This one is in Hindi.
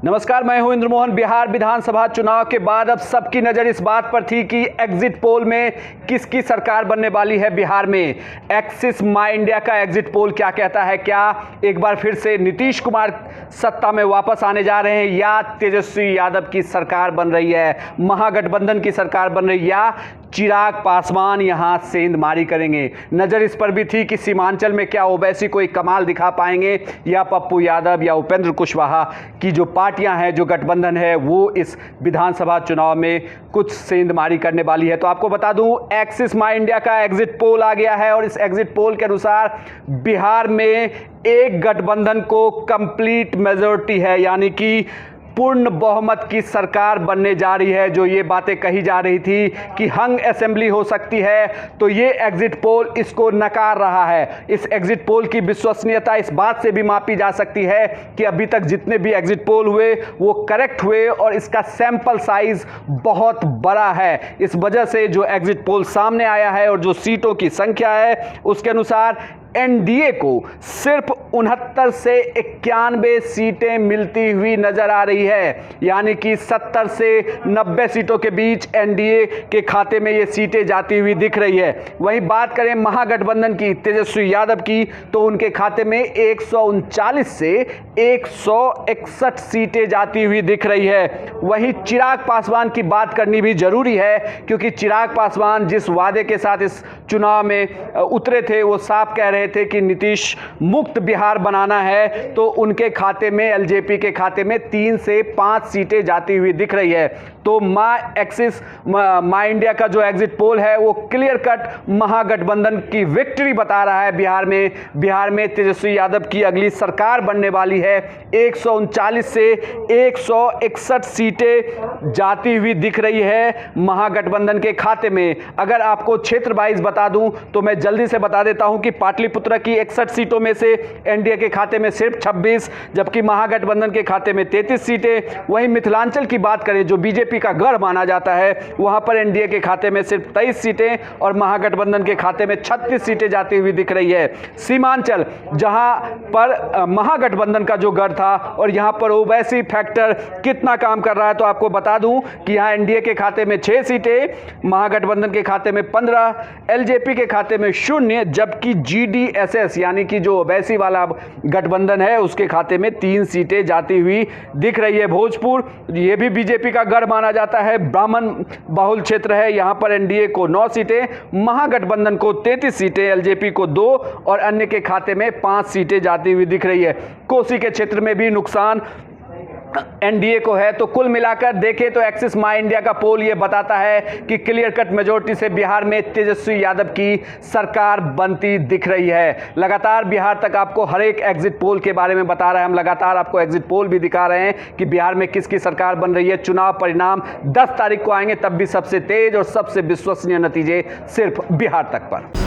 नमस्कार, मैं हूं इंद्र मोहन। बिहार विधानसभा चुनाव के बाद अब सबकी नजर इस बात पर थी कि एग्जिट पोल में किसकी सरकार बनने वाली है बिहार में। एक्सिस माई इंडिया का एग्जिट पोल क्या कहता है? क्या एक बार फिर से नीतीश कुमार सत्ता में वापस आने जा रहे हैं या तेजस्वी यादव की सरकार बन रही है, महागठबंधन की सरकार बन रही है या चिराग पासवान यहां सेंधमारी करेंगे? नजर इस पर भी थी कि सीमांचल में क्या ओवैसी कोई कमाल दिखा पाएंगे या पप्पू यादव या उपेंद्र कुशवाहा की जो पार्टियां हैं, जो गठबंधन है, वो इस विधानसभा चुनाव में कुछ सेंधमारी करने वाली है। तो आपको बता दूं, एक्सिस माई इंडिया का एग्जिट पोल आ गया है और इस एग्जिट पोल के अनुसार बिहार में एक गठबंधन को कंप्लीट मेजॉरिटी है, यानी कि पूर्ण बहुमत की सरकार बनने जा रही है। जो ये बातें कही जा रही थी कि हंग असेंबली हो सकती है, तो ये एग्जिट पोल इसको नकार रहा है। इस एग्जिट पोल की विश्वसनीयता इस बात से भी मापी जा सकती है कि अभी तक जितने भी एग्जिट पोल हुए वो करेक्ट हुए और इसका सैंपल साइज बहुत बड़ा है। इस वजह से जो एग्जिट पोल सामने आया है और जो सीटों की संख्या है उसके अनुसार एनडीए को सिर्फ 69 से 91 सीटें मिलती हुई नजर आ रही है, यानी कि 70 से 90 सीटों के बीच एनडीए के खाते में ये सीटें जाती हुई दिख रही है। वहीं बात करें महागठबंधन की, तेजस्वी यादव की, तो उनके खाते में 139 से 161 सीटें जाती हुई दिख रही है। वहीं चिराग पासवान की बात करनी भी जरूरी है, क्योंकि चिराग पासवान जिस वादे के साथ इस चुनाव में उतरे थे, वो साफ कह रहे थे कि नीतीश मुक्त बिहार बनाना है, तो उनके खाते में, एलजेपी के खाते में 3 से 5 सीटें जाती हुई दिख रही है। तो माई इंडिया का जो एग्जिट पोल है वो क्लियर कट महागठबंधन की विक्ट्री बता रहा है। बिहार में तेजस्वी यादव की अगली सरकार बनने वाली है। 139 से 161 सीटें जाती हुई दिख रही है महागठबंधन के खाते में। अगर आपको क्षेत्र वाइज बता दूं तो मैं जल्दी से बता देता हूं कि पाटलिपुत्र की 61 सीटों में से एनडीए के खाते में सिर्फ 26, जबकि महागठबंधन के खाते में 33 सीटें। वहीं मिथिलांचल की बात करें, जो बीजेपी का गढ़ माना जाता है, वहां पर एनडीए के खाते में सिर्फ 23 सीटें और महागठबंधन के खाते में 36 सीटें जाती हुई दिख रही है। सीमांचल, जहां पर महागठबंधन का जो गढ़ था और यहां पर ओवैसी फैक्टर कितना काम कर रहा है, तो आपको बता दूं कि यहां एनडीए के खाते में 6 सीटें, महागठबंधन के खाते में 15, एलजेपी के खाते में 0, जबकि जीडीएसएस यानी कि जो ओवैसी वाला गठबंधन है उसके खाते में 3 सीटें जाती हुई दिख रही है। भोजपुर, ये भी बीजेपी का गढ़ माना जाता है, ब्राह्मण बहुल क्षेत्र है, यहां पर एनडीए को 9 सीटें, महागठबंधन को 33 सीटें, एलजेपी को 2 और अन्य के खाते में 5 सीटें जाती हुई दिख रही है। कोसी के क्षेत्र में भी नुकसान एनडीए को है। तो कुल मिलाकर देखें तो एक्सिस माई इंडिया का पोल यह बताता है कि क्लियर कट मेजॉरिटी से बिहार में तेजस्वी यादव की सरकार बनती दिख रही है। लगातार बिहार तक आपको हर एक एग्जिट पोल के बारे में बता रहे हैं हम, लगातार आपको एग्जिट पोल भी दिखा रहे हैं कि बिहार में किसकी सरकार बन रही है। चुनाव परिणाम 10 तारीख को आएंगे, तब भी सबसे तेज और सबसे विश्वसनीय नतीजे सिर्फ बिहार तक पर।